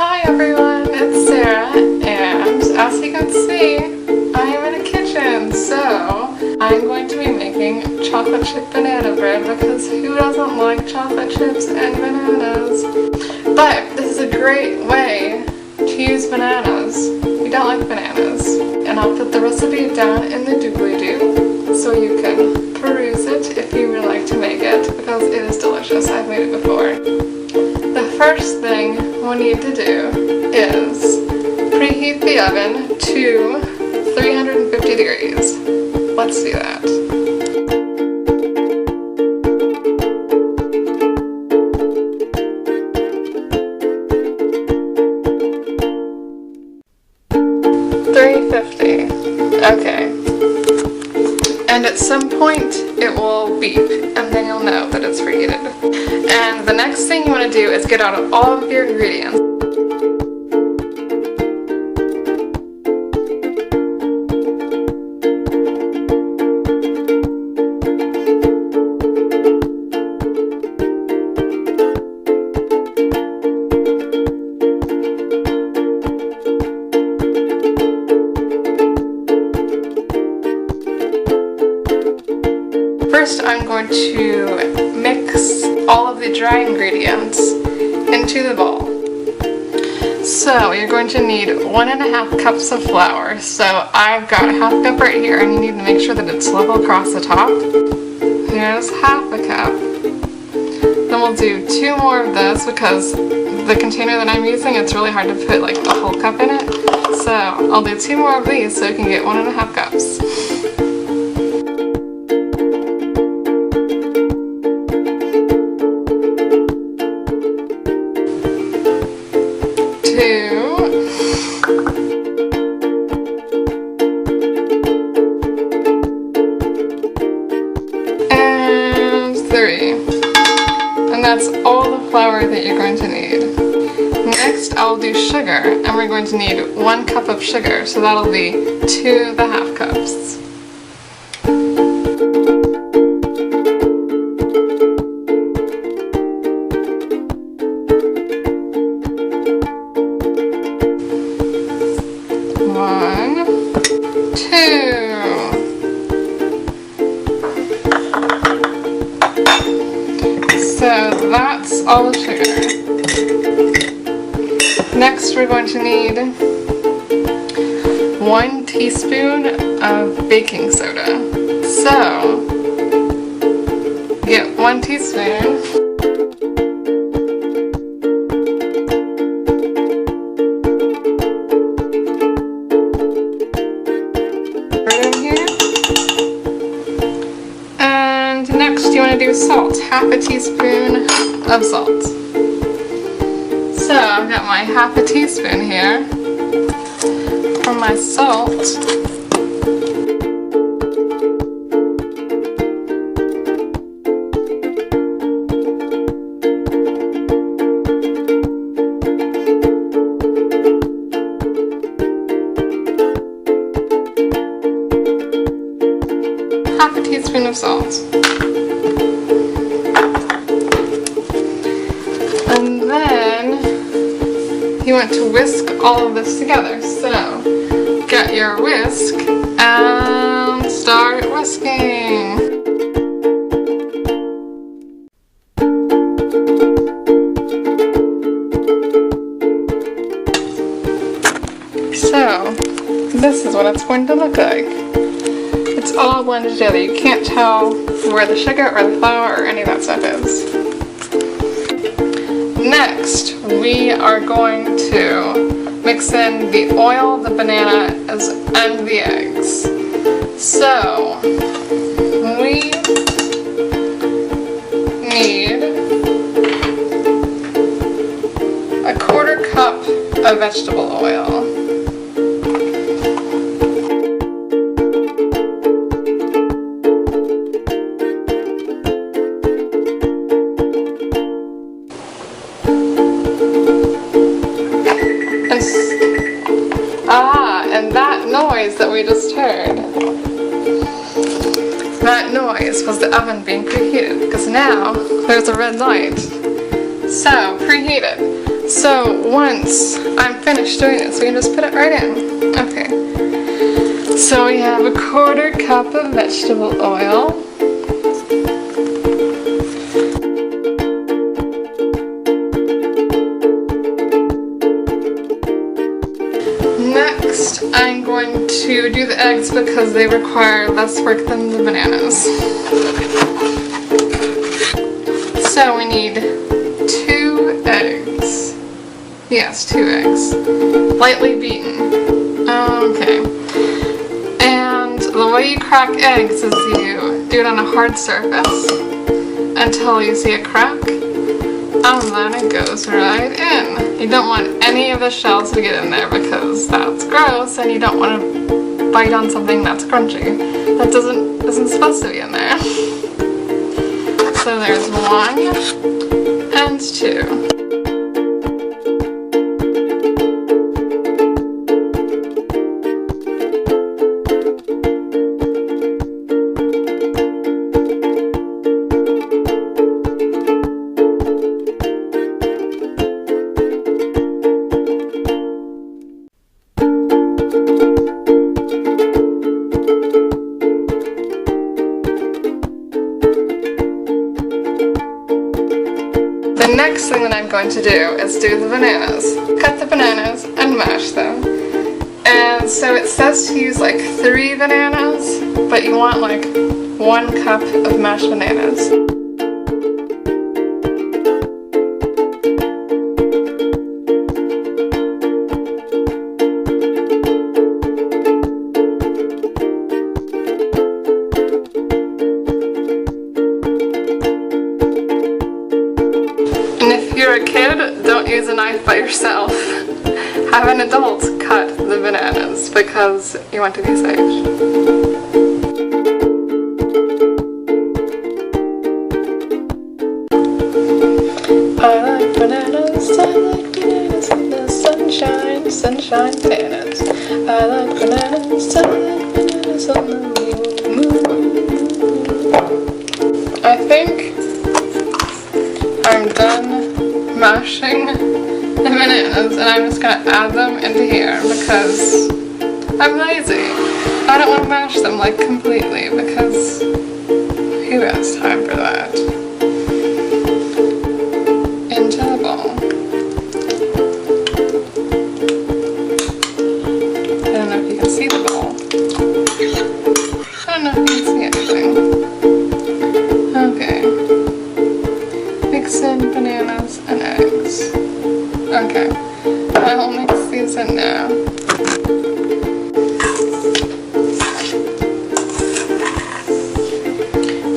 Hi everyone, it's Sarah, and as you can see, I am in a kitchen, so I'm going to be making chocolate chip banana bread because who doesn't like chocolate chips and bananas? But this is a great way to use bananas. We don't like bananas. And I'll put the recipe down in the doobly-doo so you can peruse it if you would like to make it because it is delicious. I've made it before. The first thing we need to do is preheat the oven to 350 degrees. Let's do that. Okay. And at some point it will beep and then you'll know that it's preheated. And the next thing you want to do is get out all of your ingredients. First, I'm going to mix all of the dry ingredients into the bowl. So you're going to need 1.5 cups of flour. So I've got a half cup right here, and you need to make sure that it's level across the top. Here's half a cup. Then we'll do 2 more of this because the container that I'm using, it's really hard to put like a whole cup in it. So I'll do 2 more of these so you can get 1.5 cups. 2 and 3, and that's all the flour that you're going to need. Next I'll do sugar, and we're going to need 1 cup of sugar, so that'll be 2½ cups. So that's all the sugar. Next we're going to need 1 teaspoon of baking soda. So get 1 teaspoon. Next you want to do salt, 1/2 teaspoon of salt. So I've got my 1/2 teaspoon here for my salt. Half a teaspoon of salt. And then you want to whisk all of this together. So get your whisk and start whisking. So this is what it's going to look like. It's all blended together. You can't tell where the sugar or the flour or any of that stuff is. Next, we are going to mix in the oil, the banana, and the eggs. So we need 1/4 cup of vegetable oil. And that noise that we just heard, that noise was the oven being preheated because now there's a red light. So, preheated. So once I'm finished doing this, we can just put it right in. Okay. So we have a 1/4 cup of vegetable oil. Next, I'm going to do the eggs because they require less work than the bananas. So we need 2 eggs. Yes, 2 eggs. Lightly beaten. Okay. And the way you crack eggs is you do it on a hard surface until you see a crack, and then it goes right in. You don't want any of the shells to get in there because that's gross, and you don't want to bite on something that's crunchy. That isn't supposed to be in there. So there's 1 and 2. The next thing that I'm going to do is do the bananas. Cut the bananas and mash them. And so it says to use like 3 bananas, but you want like 1 cup of mashed bananas. If you're a kid, don't use a knife by yourself. Have an adult cut the bananas because you want to be safe. I like bananas in the sunshine, sunshine bananas. I like bananas on the moon. I think I'm done mashing the bananas, and I'm just gonna add them into here because I'm lazy. I don't want to mash them like completely because who has time for that? Into the bowl. I don't know if you can see the bowl. I don't know if you can see anything. Okay. Mix in bananas and eggs. Okay, I'll mix these in now.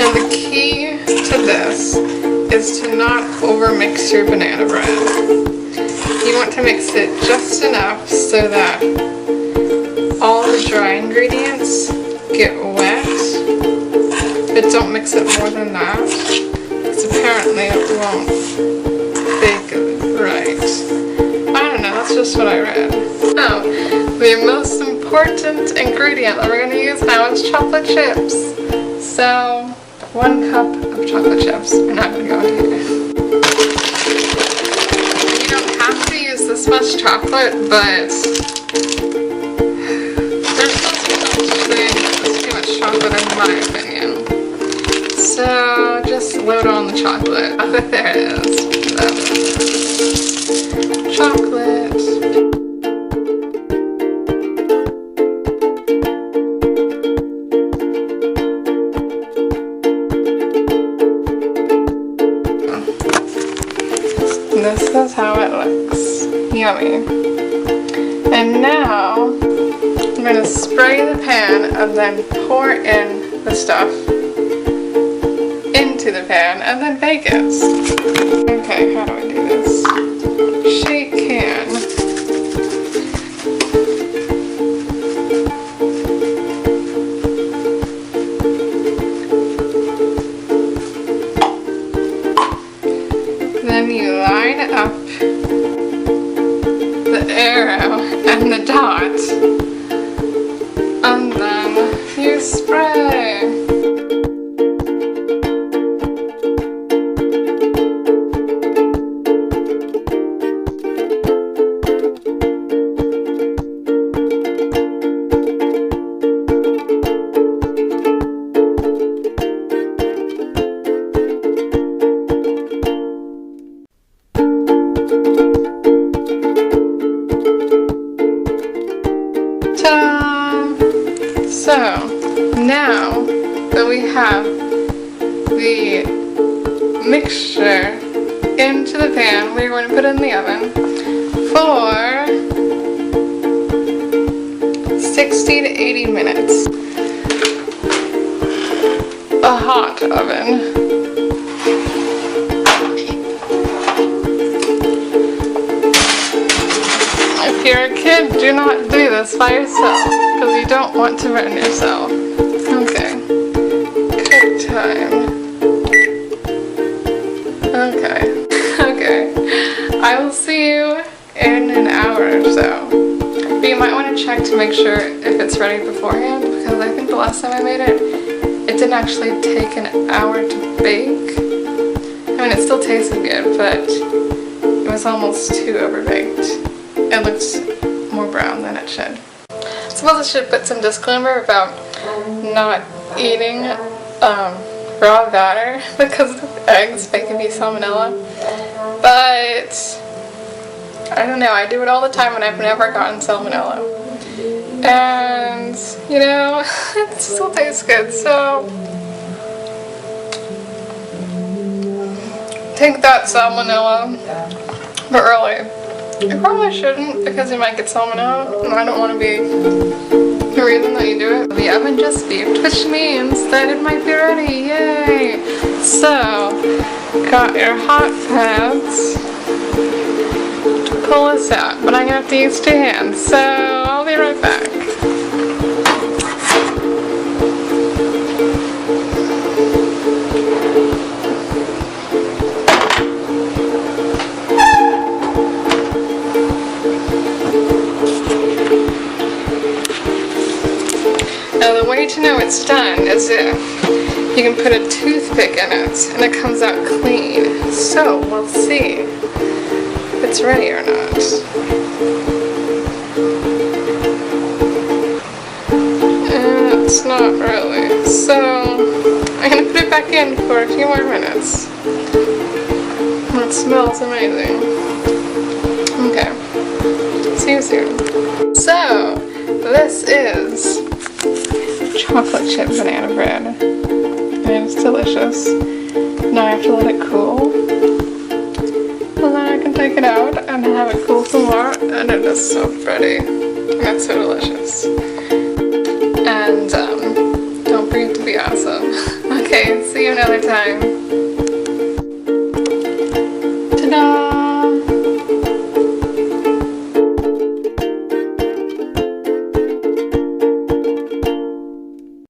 And the key to this is to not overmix your banana bread. You want to mix it just enough so that all the dry ingredients get wet, but don't mix it more than that. Apparently it won't bake right. I don't know, that's just what I read. Oh, the most important ingredient that we're going to use now is chocolate chips. So, 1 cup of chocolate chips. We're not going to go in here. You don't have to use this much chocolate, but there's no such thing as too much chocolate in my opinion. So just load on the chocolate. Oh, there it is. Chocolate. This is how it looks. Yummy. And now I'm going to spray the pan and then pour in the stuff into the pan and then bake it. Okay, how do I do this? Shake can. Then you line up the arrow and the dot, and then you spray. So we have the mixture into the pan. We're going to put it in the oven for 60 to 80 minutes. A hot oven. If you're a kid, do not do this by yourself because you don't want to burn yourself. Okay. Cook time. Okay. Okay. I will see you in an hour or so. But you might want to check to make sure if it's ready beforehand, because I think the last time I made it, it didn't actually take an hour to bake. I mean, it still tasted good, but it was almost too overbaked. It looks more brown than it should. I suppose I should put some disclaimer about not eating raw batter because of eggs making me salmonella. But I don't know, I do it all the time and I've never gotten salmonella. And, you know, it still tastes good, so take that, salmonella. But really, you probably shouldn't because you might get salmonella and I don't want to be the reason that you do it. The oven just beeped, which means that it might be ready. Yay! So, got your hot pads to pull this out, but I'm gonna have to use 2 hands, so I'll be right back. Now the way to know it's done is if you can put a toothpick in it and it comes out clean. So we'll see if it's ready or not. And it's not really. So I'm going to put it back in for a few more minutes. It smells amazing. Okay. See you soon. So this is chocolate chip banana bread, and it's delicious. Now I have to let it cool, and then I can take it out and have it cool some more, and it is so pretty, and it's so delicious, and don't forget to be awesome. Okay, see you another time.